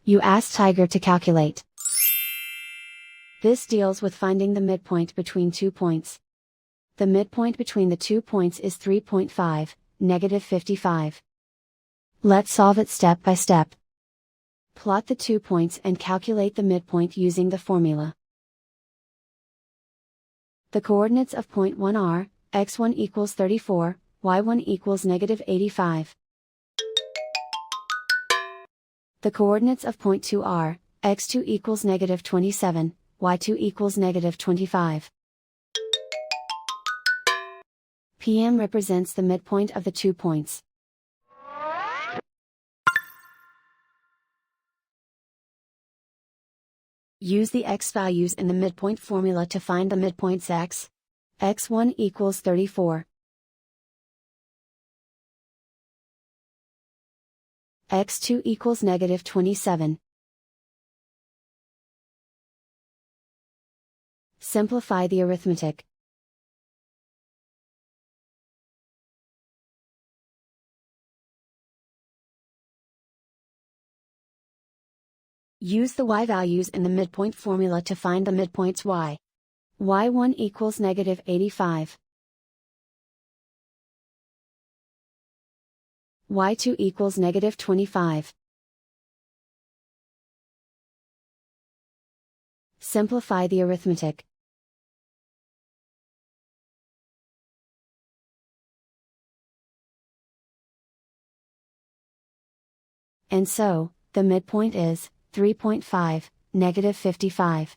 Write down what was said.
You ask Tiger to calculate. This deals with finding the midpoint between 2 points. The midpoint between the 2 points is 3.5, -55. Let's solve it step by step. Plot the 2 points and calculate the midpoint using the formula. The coordinates of point 1 are, x1 equals 34, y1 equals -85. The coordinates of point 2 are, x2 equals -27, y2 equals -25. PM represents the midpoint of the 2 points. Use the x values in the midpoint formula to find the midpoints x. x1 equals 34. x2 equals -27. Simplify the arithmetic. Use the y values in the midpoint formula to find the midpoints y. y1 equals -85. y2 equals -25. Simplify the arithmetic. And so, the midpoint is 3.5, -55.